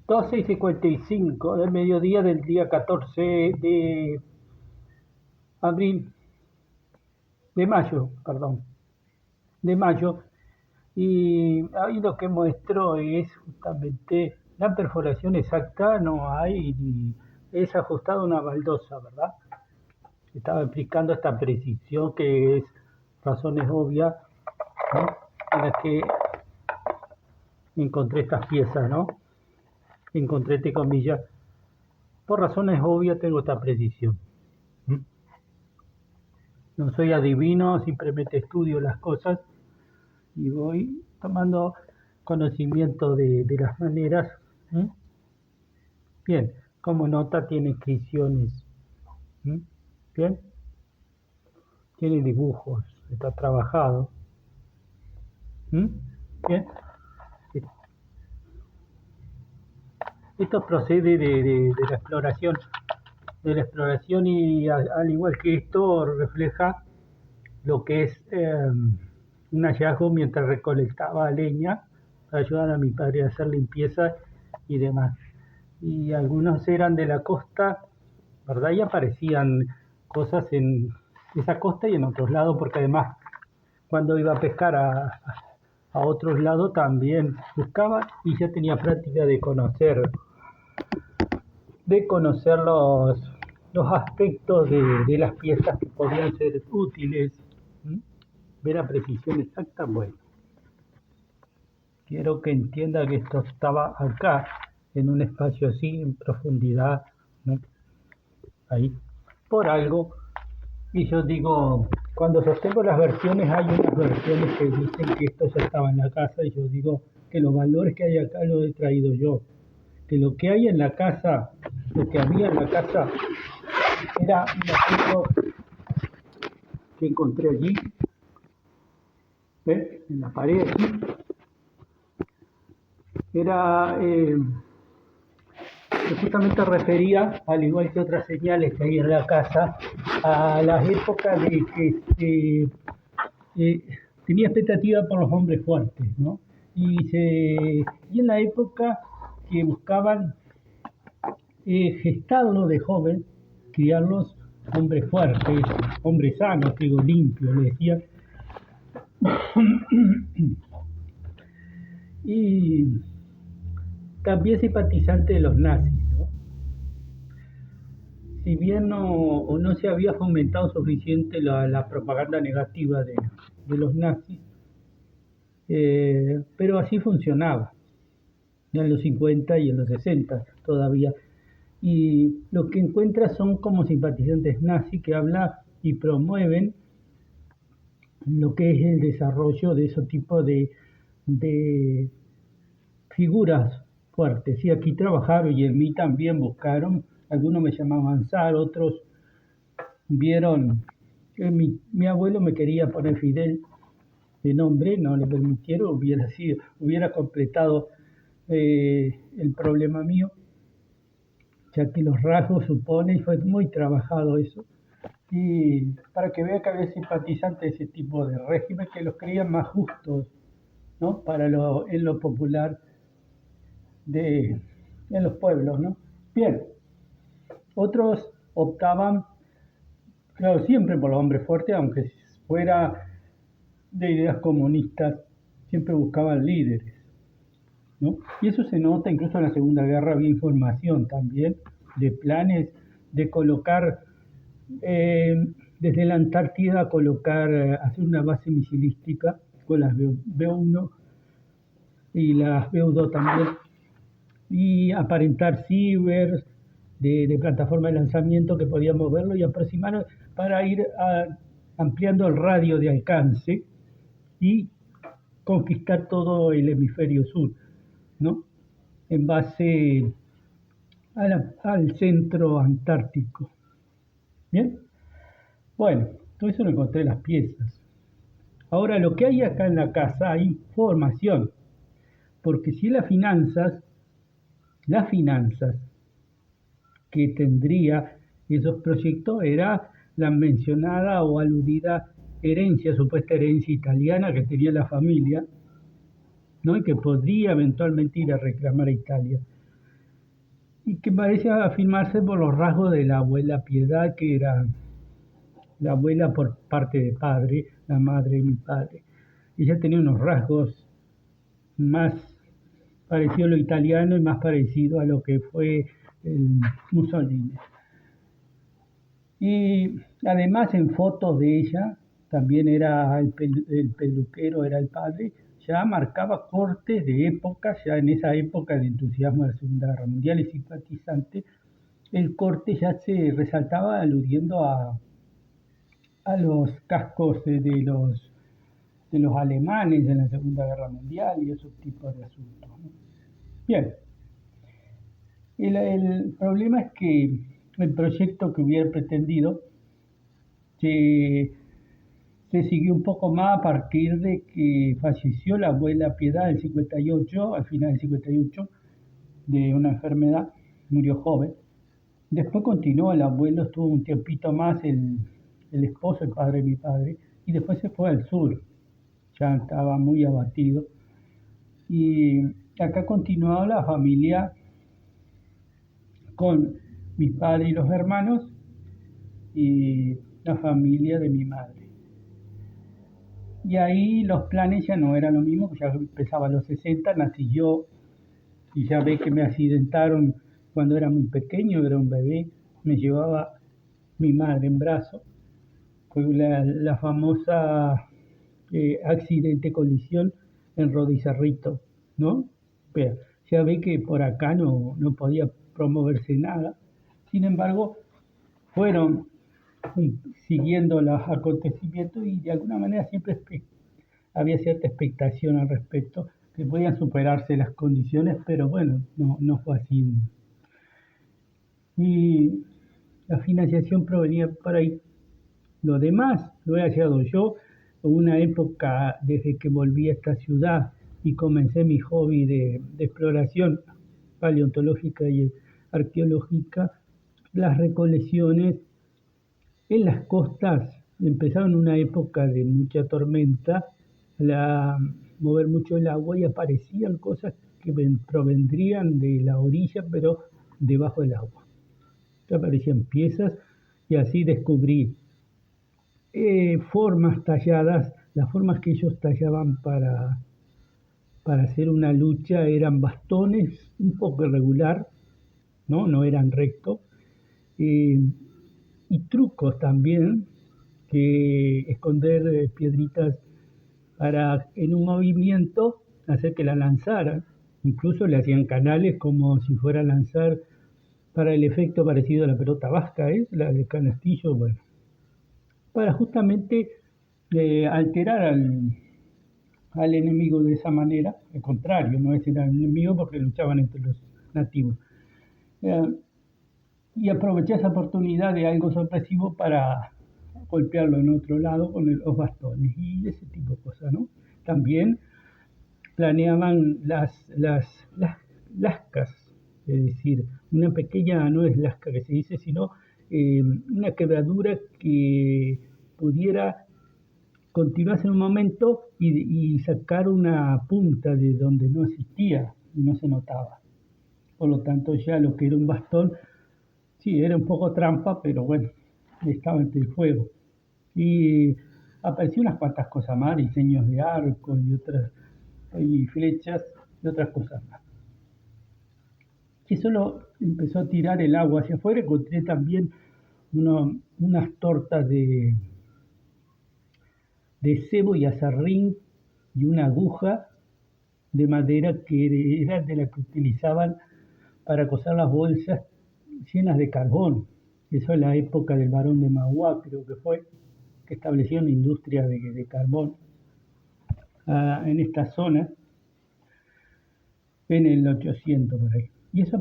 12:55 del mediodía del día 14 de abril, de mayo, perdón, de mayo. Y ahí lo que muestro es justamente la perforación exacta, no hay, es ajustada una baldosa, ¿verdad? Estaba explicando esta precisión que es razones obvias, ¿no? En las que encontré estas piezas, ¿no? Encontré, entre comillas, por razones obvias tengo esta precisión. ¿Mm? No soy adivino, simplemente estudio las cosas y voy tomando conocimiento de las maneras. ¿Mm? Bien, como nota tiene inscripciones. ¿Mm? Bien, tiene dibujos, está trabajado. ¿Mm? Bien, esto procede de la exploración y al igual que esto refleja lo que es un hallazgo mientras recolectaba leña para ayudar a mi padre a hacer limpieza y demás. Y algunos eran de la costa, ¿verdad? Y aparecían cosas en esa costa y en otros lados, porque además cuando iba a pescar a otros lados también buscaba y ya tenía práctica de conocer los aspectos de las piezas que podían ser útiles. ¿Mm? Ver a precisión exacta, bueno, quiero que entienda que esto estaba acá, en un espacio así, en profundidad, ¿no? Ahí, por algo. Y yo digo, cuando sostengo las versiones, hay unas versiones que dicen que esto ya estaba en la casa, y yo digo que los valores que hay acá los he traído yo, que lo que hay en la casa, lo que había en la casa, era un objeto que encontré allí, ¿ves? En la pared aquí, era que justamente refería, al igual que otras señales que hay en la casa, a las épocas de que tenía expectativa por los hombres fuertes, ¿no? Y en la época que buscaban gestarlos de joven, criarlos hombres fuertes, hombres sanos, digo, limpios, le decía. Y también simpatizante de los nazis, ¿no? Si bien no se había fomentado suficiente la propaganda negativa de los nazis, pero así funcionaba, ya en los 50 y en los 60 todavía. Y lo que encuentras son como simpatizantes nazis que hablan y promueven lo que es el desarrollo de ese tipo de figuras fuertes. Y aquí trabajaron y en mí también buscaron, algunos me llamaban zar, otros vieron que mi abuelo me quería poner Fidel de nombre, no le permitieron, hubiera completado el problema mío, ya que los rasgos supone, y fue muy trabajado eso, y para que vea que había simpatizantes de ese tipo de régimen que los creían más justos, ¿no? En lo popular en los pueblos, ¿no? Bien, otros optaban, claro, siempre por los hombres fuertes, aunque fuera de ideas comunistas, siempre buscaban líderes, ¿no? Y eso se nota incluso en la Segunda Guerra, había información también de planes de colocar, eh, desde la Antártida, hacer una base misilística con las B-1 y las B-2 también, y aparentar cibers de plataforma de lanzamiento que podíamos verlo y aproximar para ir ampliando el radio de alcance y conquistar todo el hemisferio sur, ¿no? En base al centro antártico. ¿Bien? Bueno, todo eso lo encontré en las piezas. Ahora, lo que hay acá en la casa, hay información, porque si las finanzas que tendría esos proyectos era la mencionada o aludida supuesta herencia italiana que tenía la familia, ¿no? Y que podría eventualmente ir a reclamar a Italia. y que parece afirmarse por los rasgos de la abuela Piedad, que era la abuela por parte de padre, la madre de mi padre. Ella tenía unos rasgos más parecido a lo italiano y más parecido a lo que fue el Mussolini. Y además en fotos de ella, también era el peluquero, era el padre, ya marcaba cortes de época, ya en esa época de entusiasmo de la Segunda Guerra Mundial y simpatizante, el corte ya se resaltaba aludiendo a los cascos de los alemanes en la Segunda Guerra Mundial y esos tipos de asuntos, ¿no? Bien, el problema es que el proyecto que hubiera pretendido se, se siguió un poco más a partir de que falleció la abuela Piedad en el 58, al final del 58, de una enfermedad, murió joven. Después continuó, el abuelo estuvo un tiempito más, el esposo, el padre de mi padre, y después se fue al sur, ya estaba muy abatido. Y acá continuaba la familia con mi padre y los hermanos y la familia de mi madre. Y ahí los planes ya no eran lo mismo, ya empezaba a los 60, nací yo y ya ve que me accidentaron cuando era muy pequeño, era un bebé, me llevaba mi madre en brazos, fue la famosa accidente colisión en Rodicerrito, ¿no? Pero ya ve que por acá no podía promoverse nada. Sin embargo, fueron siguiendo los acontecimientos y de alguna manera siempre había cierta expectación al respecto, que podían superarse las condiciones, pero bueno, no fue así. Y la financiación provenía por ahí. Lo demás lo he hallado yo en una época desde que volví a esta ciudad y comencé mi hobby de exploración paleontológica y arqueológica, las recolecciones en las costas empezaron una época de mucha tormenta, mover mucho el agua y aparecían cosas que provendrían de la orilla, pero debajo del agua. Aparecían piezas y así descubrí formas talladas, las formas que ellos tallaban para hacer una lucha eran bastones un poco irregular, no eran rectos, y trucos también, que esconder piedritas para en un movimiento hacer que la lanzaran. Incluso le hacían canales como si fuera a lanzar para el efecto parecido a la pelota vasca, la de canastillo, bueno, para justamente alterar al enemigo de esa manera, al contrario, no es el enemigo porque luchaban entre los nativos. Eh, y aproveché esa oportunidad de algo sorpresivo para golpearlo en otro lado con los bastones y ese tipo de cosas, ¿no? También planeaban las lascas, es decir, una pequeña, no es lasca que se dice, sino una quebradura que pudiera continuarse en un momento y sacar una punta de donde no existía y no se notaba. Por lo tanto, ya lo que era un bastón, sí, era un poco trampa, pero bueno, estaba entre el fuego. Y apareció unas cuantas cosas más, diseños de arcos y otras, y flechas y otras cosas más. Y solo empezó a tirar el agua hacia afuera. Encontré también unas tortas de cebo y aserrín y una aguja de madera que era de la que utilizaban para coser las bolsas llenas de carbón. Eso es la época del barón de Mauá, creo que fue, que estableció una industria de carbón en esta zona en el 800 por ahí. Y eso